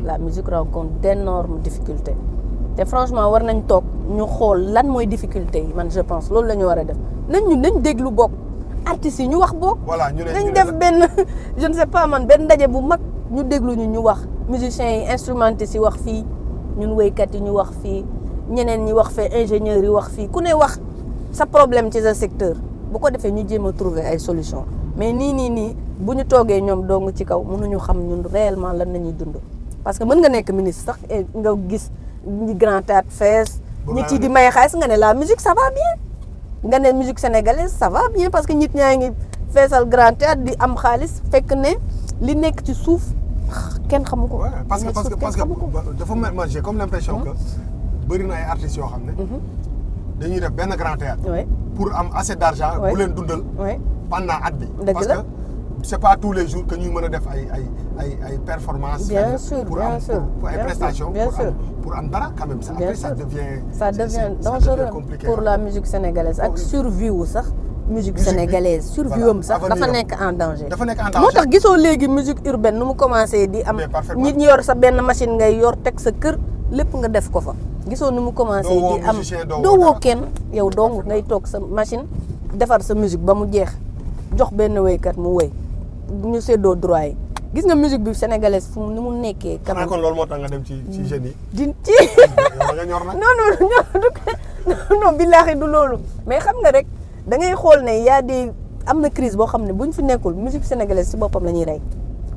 la musique rencontre d'énormes difficultés te franchement war nañ toog ñu xool lan mooy difficulté yi man je pense loolu la ñu war a def nañ déglu bokk artistes yi ñu wax bokk. voilà ñu nañ def benn je ne sais pas man benn ndaje bu mag ñu déglu ñu wax musiciens yi instrumentistes yi wax fii ñun woykat yi ñu wax fii ñeneen ñi wax fee ingénieurs yi wax fii ku ne wax sa problème ci sa secteur bu ko defee ñu jéem a trouver ay solutions mais nii bu ñu toogee ñoom dong ci kaw mënuñu xam ñun réellement lan la ñuy dund parce que mën nga nekk ministre sax nga gis. ñi grand théâtre fees nit yi di may xaalis nga ne la musique ça va bien nga ne musique sénégalaise ça va bien parce que nit ñaa ngi feesal grand théâtre di am xaalis fekk ne li nekk ci suuf kenn xamu ko. parce que dafa mel man j'ai comme l'impression que bëri na ay artistes yoo xam ne. dañuy def benn grand théâtre. pour am assez d'argent. bu leen dundal. pendant at bi. parce que c'est pas tous les jours que ñuy mën a def ay performances. bien sûr pour ay prestations. pour am dara quand même. après ça devient dangereux compliqué pour la musique sénégalaise ak survie wu sax. musique sénégalaise survie am sax dafa nekk en danger. moo tax gisoo léegi musique urbaine nu mu commencé di am. nit ñi yor sa benn machine ngay yor teg sa kër lépp nga def ko fa. gisoo nu mu commencé di am doo woo kenn yow dong ngay toog sa machine defar sa musique ba mu jeex jox benn wéykat mu wéy ñu séddoo droit yi gis nga musique bi sénégalaise fu ni mu nekkee. xanaa kon loolu moo tax nga dem ci jeunes yi. di ci nga ñor nag. non billaahi du loolu mais xam nga rek da ngay xool ne y a des am na crise boo xam ne buñ fi nekkul musique sénégalaise ci boppam la ñuy rey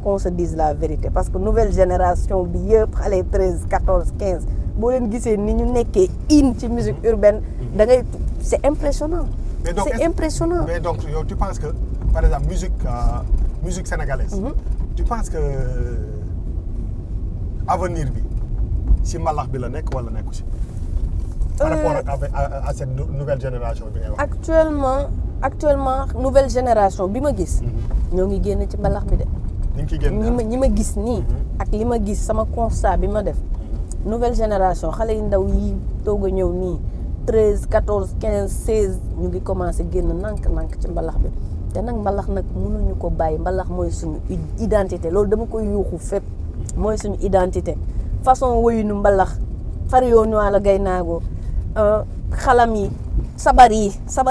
qu'on se dise la vérité parce que nouvelle génération bi yëpp xale 13 14 15 boo leen gisee ni ñu nekkee ci musique urbaine da ngay c'est impressionnant. C'est impressionnant. Mais donc yow tu penses que par exemple musique sénégalaise. Tu penses que avenir bi ci mbalax bi la nekk wala nekku ci. par rapport à cette nouvelle génération bi ngay wax. actuellement nouvelle génération bi ma gis. ñoo ngi génn ci mbalax bi de. ñu ngi ciy génn ñi ma gis nii. ak li ma gis sama constat bi ma def. nouvelle génération xale yu ndaw yi doog a ñëw nii 13 14 15 16 ñu ngi commencé génn nànk ci mbalax bi te nag mbalax nag mënuñu ko bàyyi mbalax mooy suñu identité loolu dama koy yuuxu fépp mooy suñu identité façon woyunu mbalax far yoo ñuwaa la gay naago xalam yi sabar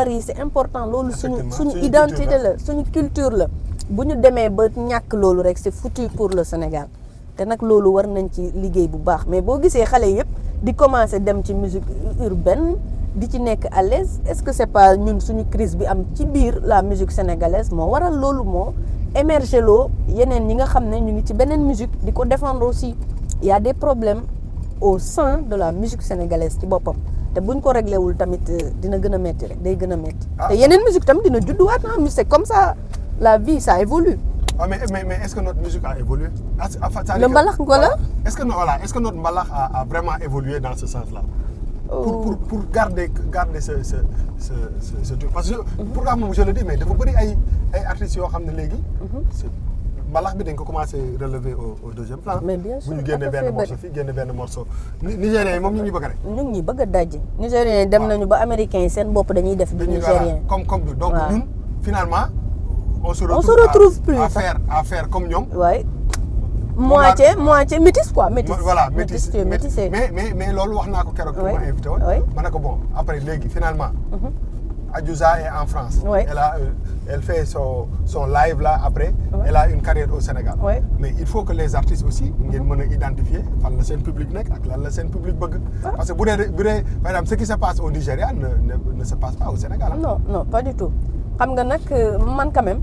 yi c'est important loolu suñu identité la suñu culture la bu ñu demee ba ñàkk loolu rek c'est foutu pour le Sénégal te nag loolu war nañ ci liggéey bu baax mais boo gisee xale yëpp di commencer dem ci musique urbaine di ci nekk à l'aise est-ce que c'est pas ñun suñu crise bi am ci biir la musique sénégalaise moo waral loolu moo émerger loo yeneen ñi nga xam ne ñu ngi ci beneen musique di ko défendre aussi il y a des problèmes au sein de la musique sénégalaise ci boppam te buñ ko réglé wul tamit dina gën a métti rek day gën a métti te yeneen musique tamit dina judduwaat na mais c'est comme ça la vie ça évolue. Ah, mais est-ce que notre musique a évolué? Le mbalax voilà. Est-ce que notre mbalax a vraiment évolué dans ce sens-là? Pour garder ce truc. Parce que pourquoi je le dis, mais dafa bëri ay artistes yoo xam ne léegi. mbalax bi dañ ko commencé relever au deuxième plan. mais bien sûr bu ñu génnee benn morceau fii génne benn morceau. Nigériens yi moom ñu ngi bëgg rek. ñu ngi bëgg a dajji. Nigériens yi dem nañu ba américains yi seen bopp dañuy def. du nigérien comme donc ñun finalement. On se retrouve plus à faire comme ñoom. Ouais. moitié métis quoi métis. Voilà métis métissé. mais loolu wax naa ko keroog. oui ma invité woon. ma ne ko bon après léegi finalement. Adiouza est en France. Elle fait son live là après. Elle a une carrière au Sénégal. mais il faut que les artistes aussi ngeen mën a identifier fan la seen public nekk ak lan la seen public bëgg. parce que bu dee par exemple ce qui se passe au Nigeria ne se passe pas au Sénégal. non pas du tout. xam nga nag man quand même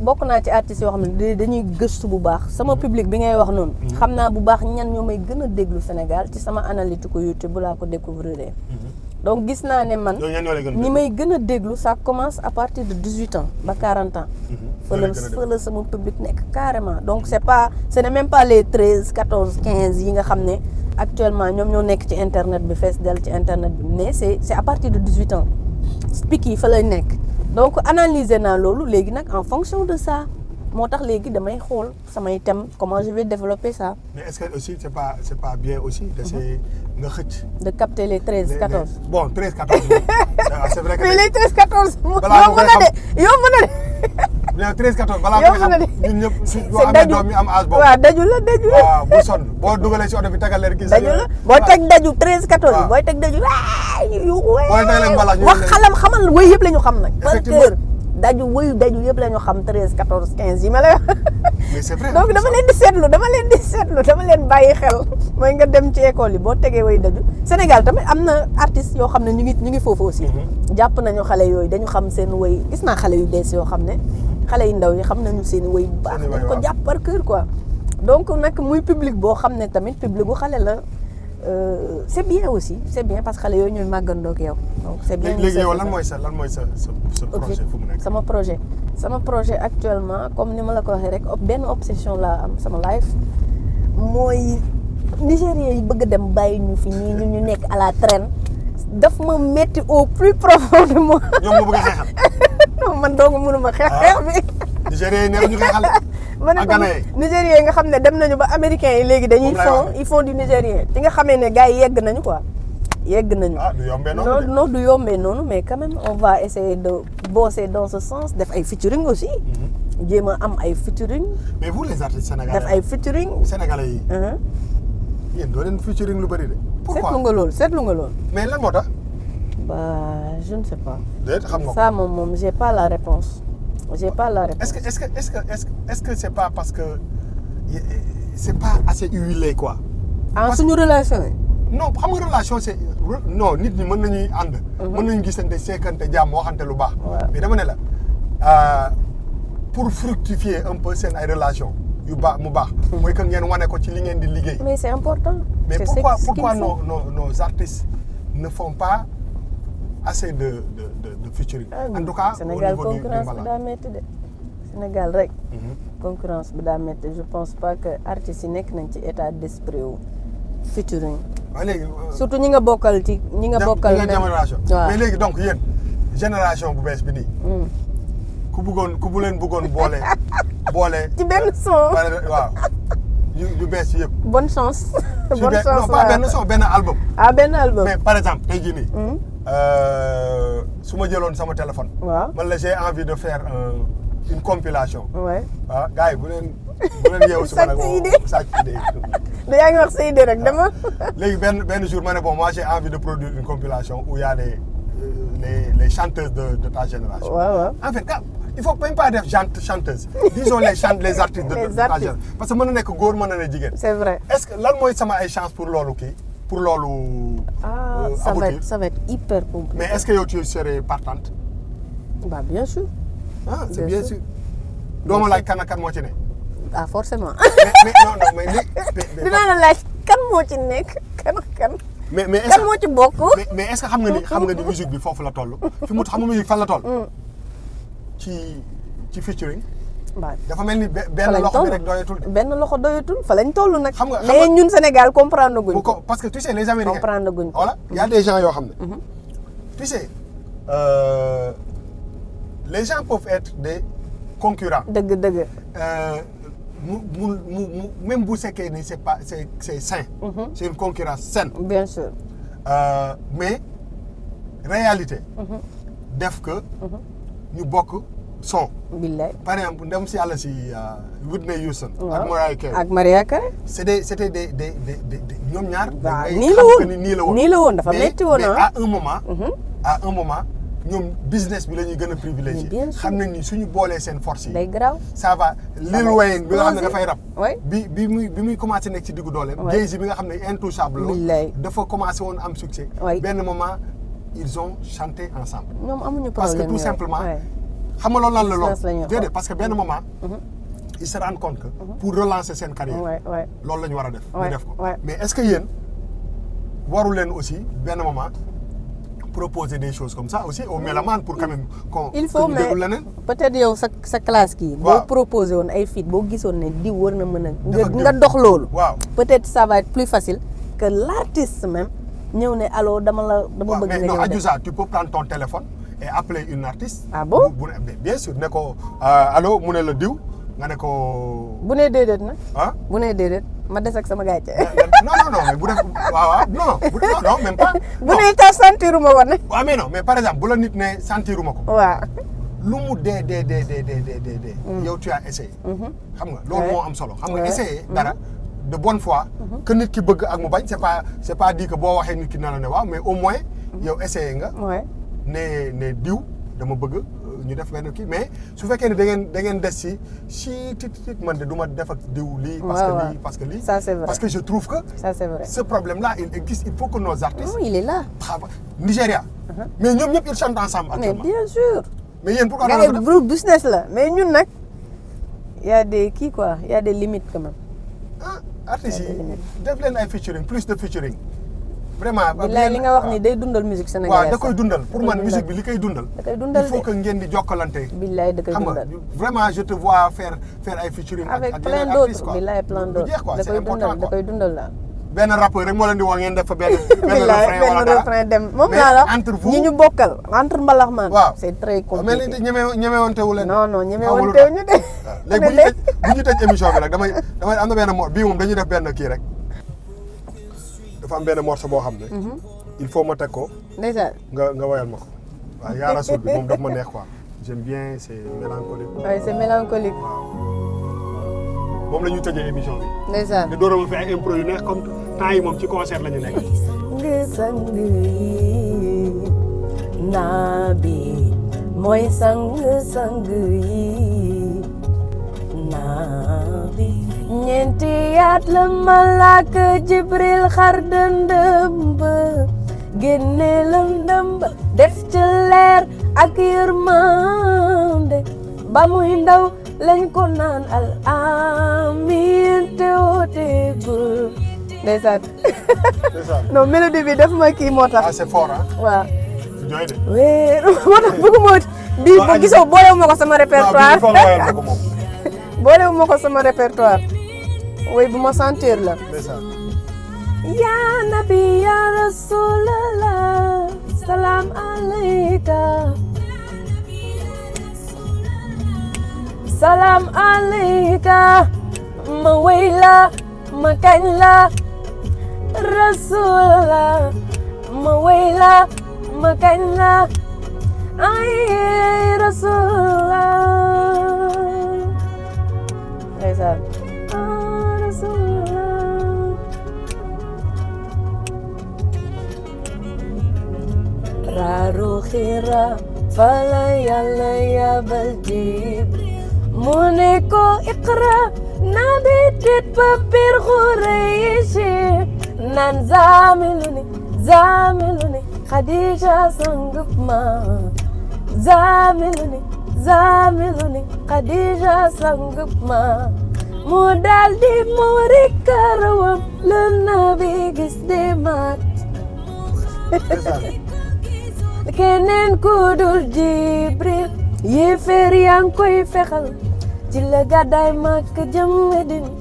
bokk naa ci artistes yoo xam ne dañuy gëstu bu baax sama public bi ngay wax noonu. xam naa bu baax ñan ñoo may gën a déglu Sénégal ci sama analytique ko YouTube bu laa ko découvrir. donc gis naa ne man ñi may gën a déglu ça commence à partir de 18 ans ba 40 ans. fa la sama public nekk carrément donc ce n'est même pas les 13 14 15 yi nga xam ne actuellement ñoom ñoo nekk ci internet bi fees del ci internet bi mais c'est à partir de 18 ans. speak yi fa lay nekk donc analyser naa loolu léegi nag en fonction de ça moo tax léegi damay xool samay thèmes comment je vais développer ça. mais est-ce que aussi c'est pas bien aussi d'essayer nga xëcc. de capter les 13 14. bon 13 14. c'est vrai que mais les 13 14. yomb na de. mais 13 14 balaa nga xam ñun ñëpp boo amee doom yi am âge boobu. waaw daju la. waaw bu sonn boo dugalee si oto bi tegal leen. daju la boo teg daju 13 14. booy teg daju booy teg leen mbalax wax xamal wéy yëpp la ñu xam nag. effectivement daju yëpp la ñu xam 13 14 15 yi ma lay wax. mais c'est vrai donc dama leen di seetlu dama leen bàyyi xel mooy nga dem ci école yi boo tegee way daju Sénégal tamit am na artistes yoo xam ne ñu ngi foofu aussi. jàpp nañu xale yooyu dañu xam seen way gis naa xale yu bees yoo xam ne xale yu ndaw yi xam nañu seen way bu baax dañ ko jàpp par cœur quoi donc nag muy public boo xam ne tamit public bu xale la c'est bien aussi c'est bien parce que xale yooyu ñooy màggandoo ak yow donc c'est bien. léegi yow lan mooy sa projet fu mu nekk. sama projet actuellement comme ni ma la ko waxee rek benn obsession laa am sama life mooy Nigériens yi bëgg dem bàyyi ñu fi ñii ñu nekk à la traîne daf ma metti au plus profond de moi. ñoom nga bëgg a xeexal. non man dong mënuma xeex bi. Nigériens yi neex ñu xeexal. ak Ghanéens yi Nigériens yi nga xam ne dem nañu ba américains yi léegi dañuy ils font du Nigérien ci nga xamee ne gars yi yegg nañu quoi. yegg nañu. du yombee noonu non du yombee noonu mais quand même on va essayer de bosser dans ce sens def ay featuring aussi. jéem a am ay featuring. mais vous les artistes sénégalais def ay featuring. sénégalais yi. yéen doo leen featuring lu bëri de. pourquoi seetlu nga loolu. mais lan moo tax. Je ne sais pas. déet xam nga ça moom j'ai pas la réponse. est-ce que c'est pas parce que c'est pas assez huilé quoi. suñu relation yi. non xam nga relation c'est non nit ñi mën nañuy ànd. mën nañu gisante seekante jàmm waxante lu baax. mais dama ne la pour fructifier un peu seen ay relation yu baax mu baax. mooy que ngeen wane ko ci li ngeen di liggéey. mais c'est important. mais pourquoi nos artistes ne font pas assez de featuring. en tout cas Sénégal concurrence bi daa métti de. Sénégal rek. concurrence bi daa métti je pense pas que artistes yi nekk nañ ci état d'esprit wu featuring. waaw léegi surtout ñi nga bokkal ci ñi nga bokkal. génération mais léegi donc yéen génération bu bees bi nii. ku bu leen bëggoon boole. ci benn son waaw yu bees yëpp. bonne chance. bonne chance non pas benn son benn album. benn album. mais par exemple tey jii nii. su ma jëloon sama téléphone. waaw man la j'ai envie de faire une compilation. ouais. waaw gars yi bu leen yeewu si ma nag sàcc idée da yaa ngi wax sa idée rek dama. léegi benn jour ma ne bon moi j'ai envie de produire une compilation où il y a les chanteuses de ta génération. waaw. en fait il faut même pas def chanteuse disons les artistes de ta génération parce que mën na nekk góor mën na ne jigéen. c'est vrai. est-ce que lan mooy sama ay chance pour loolu kii pour loolu. ça va être hyper compliqué. mais est-ce que yow tu serais partante. bien sûr. c'est bien sûr. doo ma laaj kan ak kan moo ci ne. forcément. mais non mais dinaa la laaj kan moo ci nekk kan ak kan. mais kan moo ci bokk. mais est-ce que xam nga ni musique bi foofu la toll. fi mu xam nga musique fan la toll. ci featuring. dafa mel ni benn loxo bi rek doyatul. benn loxo doyatul fa lañ toll nag. xam nga mais ñun Sénégal comprendre guñ ko. parce que tu sais les Américains comprendre guñ ko. voilà y a des gens yoo xam ne. tu sais les gens peuvent être des concurrents. dëgg. même bu fekkee ni c'est sain. c'est une concurrence saine. bien sûr. mais réalité. def que. ñu bokk son. billaay. par exemple ndem si yàlla si Whitney Houston. ak Mariah Carey. ak Mariah Carey. c'était des ñoom ñaar. waaw nii la woon dafa metti woon mais à un moment ñoom business bi la ñuy gën a privilégié. xam nañ ni suñu boolee seen force yi. day garaaw. ça va Lil Wayne bi nga xam ne dafay rap. oui bi muy commencé nekk ci diggu dooleem. Jay-Z bi nga xam ne intouchable la. dafa commencé woon am succès. benn moment ils ont chanté ensemble. ñoom amuñu problème parce que tout simplement. xam nga loolu lan la lool déedéet parce que benn moment. ils se rendent compte que. pour relancer seen carrière. loolu la ñu war a def. ñu def ko mais est-ce que yéen waru leen aussi benn moment. proposer des choses comme ça aussi aux mélomanes pour quand même il faut mais peut-être yow sa classe kii boo proposer woon ay feat boo gisoon ne diw war na mën a nga dox loolu peut-être ça va être plus facile que l'artiste même ñëw ne allo dama bëgg nga ñëw mais non Adiouza tu peux prendre ton téléphone et appeler une artiste bien sûr ne ko allo mu ne la diw nga ne ko bu nee déedéet nag bu nee déedéet ma des ak sama gàcce. non mais bu def waaw non même pas. bu ne tax sentiruma ko ne. waaw mais non mais par exemple bu la nit ne sentiruma ko. waaw. lu mu dee. yow tu as essayé. xam nga loolu moo am solo. xam nga essayé dara de bonne foi. que nit ki bëgg ak mu bañ c'est pas dit que boo waxee nit ki na la ne waaw mais au moins yow essayé nga. ne diw dama bëgg. ñu def benn kii mais su fekkee ne da ngeen des si man de du ma def ak diw lii. parce que lii. ça c'est vrai parce que je trouve que. ça c'est vrai ce problème là il existe il faut que nos artistes. il est là. Nigeria. mais ñoom ñëpp ils chantent ensemble actuellement. mais bien sûr. mais yéen pourquoi gars yi groupe business la mais ñun nag y a des kii quoi y a des limites quand même. artistes yi def leen ay featuring plus de featuring. vraiment. billaay li nga wax ni day dundal musique sénégalaise. waaw da koy dundal pour man musique bi li koy dundal. da koy dundal il faut que ngeen di jokkalante. billaay da koy xam nga dundal. vraiment je te vois faire ay featuring avec ak plein yeneen artistes d'autres quoi. billaay plein du d'autres jeex quoi da c'est koy important dundal da quoi. koy dundal daal. benn rappeur rek moo leen di woo ngeen def fa benn billaay refrain wala benn dara. refrain dem moom mais laa la entre vous ñi ñu bokkal entre mbalaxmaan. waaw c'est très mais léegi compliqué. ñemewante wu leen. non non ñeme xamul woon lu teew tax. ñu de. léegi bu ñu tëj émission bi nag damay am na benn bii moom dañuy def benn kii rek dafa am benn morceau boo xam ne. il faut ma teg ko ndeysaan. nga woyal ma ko. waaw yaa rasul bi moom daf ma neex quoi j'aime bien c'est mélancolique. oui c'est mélancolique. moom la ñuy tëjee émission bi. ndeysaan. di dóoral fi ay impro yu neex comme temps yi moom ci concert la ñu nekk. sang yi nabi mooy sang yi nabi ñeenti yaat la malaaka Jibril xar dëndëm ba génne lëndëm ba def ci leer ak yërmande ba muy ndaw lañ ko naan al amin te wooteegul ndeysaan non mélodie bi daf ma kii moo tax. ah c'est fort ah. waaw. jooy de. wéer moo tax bëgguma bii ba gisoo boolewuma ko sama répertoire. non bii foog nga woyal ma ko moom. boolewuma ko sama répertoire. woy bu ma sentir la. ndeysaan. ya nabi ya rasulallah salaam alayka. salaam alayka ma woy la ma kañ la. Rasulullah ma woy la ma kañ la ay Rasulullah ndeysaan Rasulullah raaru xira fala yàlla yabal Jibril mu ne ko iqra nabi tit ba bir Xurayshi nan zamiluni Khadija sangub ma zamiluni Khadija sangub ma mu daldi muuri karawam la nabi gis de mat keneen ku dul Jibril yéeféer yaa ngi koy fexal ci la gàddaay Makka jëm Medina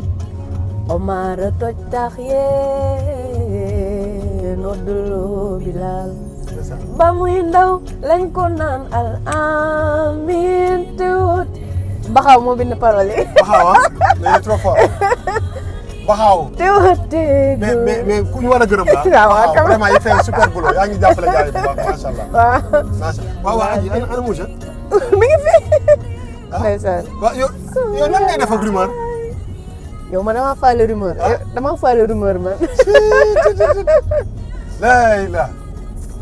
Omar toj tax yee nodduloo Bilal ba muy ndaw lañ ko naan al amin te wut Baxaw moo bind parole yi. Baxaw ah mais il est trop fort Baxaw. te wut mais ku ñu war a gërëm la. waaw vraiment il fait un super boulot yaa ngi jàppale gars yi bu baax macha allah. waaw macha allah waaw waaw Adji ana Moussa. mi ngi fi. ndeysaan. waaw yow nan ngay def ak rumeur. yow man damaa faale rumeur. damaa faale rumeur man. lay la.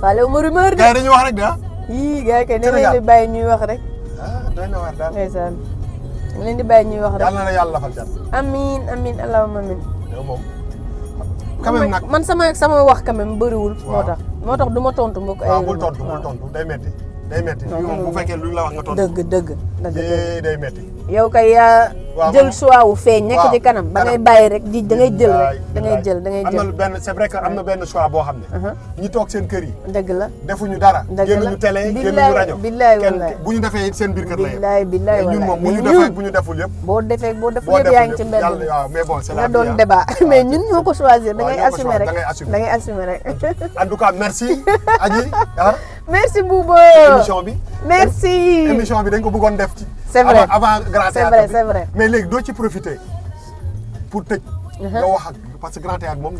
faale wu ma rumeur de. gars yi dañuy wax rek de ah. yii gars yi kay ne leen di bàyyi ñuy wax rek. ah doy na waar daal. ndeysaan. ne leen di bàyyi ñuy wax rek. yàlla na yàlla lafal cat. amiin amiin allahumma amiin. yow moom. quand même nag man sama wax quand même bëriwul. waaw moo tax du ma tontu mbokk ay. waaw bul tontu day metti day metti. non moom bu fekkee lu ñu la wax nga tontu. dëgg. day metti. yow kay yaa jël choix wu feeñ nekk ci kanam ba ngay bàyyi rek da ngay jël rek da ngay jël am na benn c'est vrai que am na benn choix boo xam ne ñi toog seen kër yi dëgg la defuñu dara génnuñu télé génnuñu rajo billaay kenn bu ñu defee it seen biir kër la yem billaay ñun moom bu ñu defee bu ñu deful yëpp boo defee yëpp yaa ngi ci mbedd yàlla waaw mais bon c'est la nga doon débat mais ñun ñoo ko choisir da ngay assumer rek da ngay assumer rek en tout cas merci Adji merci Bouba émission bi merci émission bi dañ ko bëggoon def ci c'est vrai avant grand théâtre c'est vrai mais léegi doo ci profiter pour tëj nga wax ak parce que grand théâtre moom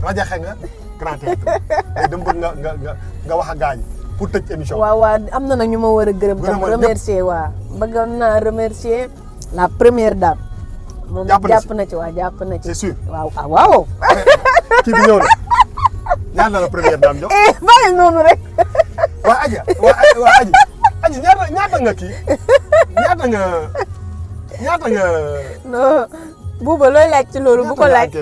rajaxe nga grand théâtre mais dama bëgg nga wax ak gars yi pour tëj émission waaw am na nag ñu ma war a gërëm tam remercier bëggoon naa remercier la première dame moom jàpp na ci jàpp na ci c'est sûr waaw kii bi ñëw na ñaata la première dame jox bàyyi noonu rek waa Adji ñaata nga kii ñaata nga non Bouba looy laaj ci loolu bu ko laaj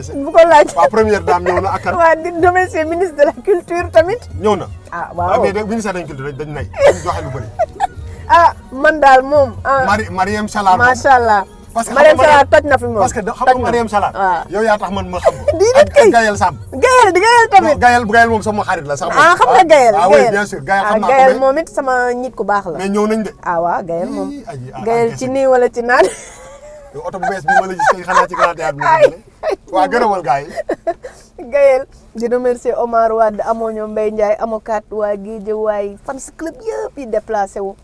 waa première dame ñëw na ak kan waa di remercier ministre de la culture tamit ñëw na waaw mais ministère de la culture dañ nay dañ joxe lu bëri man daal moom Mariam Salar macha allah parce que Mariam Salah toj na fi moom. parce que xam nga Mariam Salah. waaw yow yaa tax man ma xam ko. Déedéet kay ak Gayel Samb. Gayel tamit. Gayel moom sama xarit la sax. ah xam nga Gayel. ah oui bien sûr Gayel xam naa ko Gayel moom it sama nit ku baax la. mais ñëw nañ de. ah waaw Gayel moom. aji Gayel ci nii wala ci naan. oto bu bees bi ma la gis kay xanaa ci Grand Théâtre bi la jëlee. waaw gërëmal gars yi. Gayel di remercier Omar Wade amoo ñoom Mbaye Ndiaye amoo kat waa Guédiawaye fans club yëpp yi déplacé wu.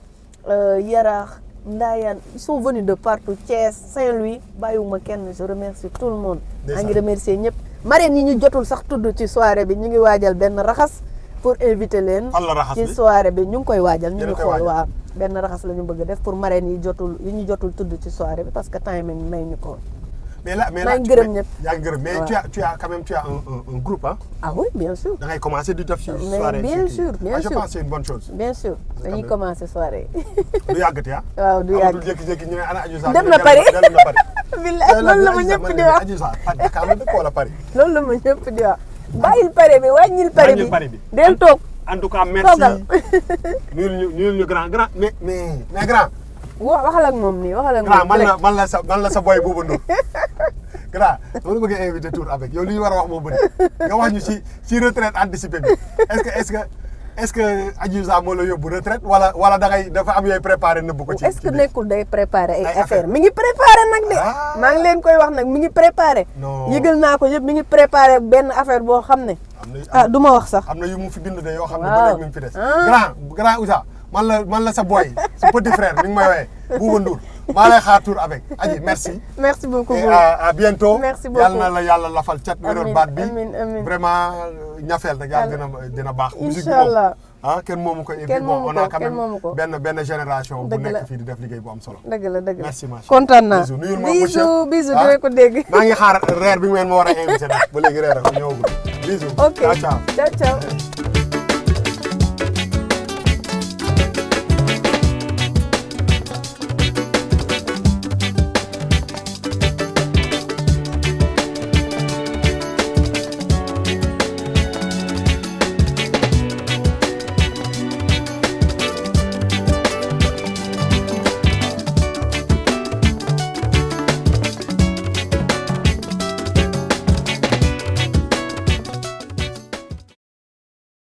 Yaraax Ndayane ils sont venus de partout Thiès Saint-Louis bàyyiwuma kenn je remercie tout le monde. maa ngi remercier ñëpp. marraines yi ñu jotul sax tudd ci soirée bi ñu ngi waajal benn raxas pour inviter leen. fan la raxas bi ci soirée bi ñu ngi koy waajal. ñu ngi koy xool waajal. waaw benn raxas la ñu bëgg def pour marraines yi ñu jotul tudd ci soirée bi parce que temps yi may ñu ko. mais là maa ngi gërëm ñëpp. yaa ngi gërëm mais tu as quand même un groupe hein. ah oui bien sûr. da ngay commencer di def ci mais soirée. bien sûr je pense c'est une bonne chose. bien sûr dañuy commencer soirée. du yàggati ah. waaw du yàgg amatul jékki-jékki ñu ne ana Adji Sarr. dem na Paris dem na Paris. billahi loolu la ma ñëpp di wax. Adji Sarr Dakar la dëkk wala Paris. loolu la ma ñëpp di wax. bàyyil Paris bi wàññil Paris bi del toog. en tout cas merci. nuyul ñu grand mais grand. waxal ak moom nii waxal ak grand moom. man la sa boy Bouba Ndour. grand dama la bëgg a invité tour avec yow li ñu war a wax moo bëri nga wax ñu ci retraite anticipée bi est-ce que Adji Sarr moo la yóbbu retraite wala dafa am yooyu préparé nëbbu ko ci. est-ce que nekkul day préparé ay affaire mi ngi préparé nag de. maa ngi leen koy wax nag mi ngi préparé. non yëgal naa ko yëpp mi ngi préparé benn affaire boo xam ne. du ma wax sax. am na yu mu fi bind de yoo xam ne ba léegi mi ngi fi des. grand Ouza man la sa boy sa petit frère mi ngi may woowee Bouba Ndour maa lay xaar tour avec Adji merci. merci beaucoup et à bientôt. merci beaucoup yàlla na la yàlla lafal cat. wéroon baat bi amiin vraiment ñafeel rek yàlla dina baax. incha allah kenn moomu ko. kenn moomu ko on a quand même benn génération. bu nekk fii di def liggéey bu am solo. dëgg la merci ma chérie. kontaan naa bisous bisous dina ko dégg. maa ngi xaar reer bi ngeen ma war a invité nag ba léegi reer ak ñëwagul bisous. ok ciao ciao. ciao ciao.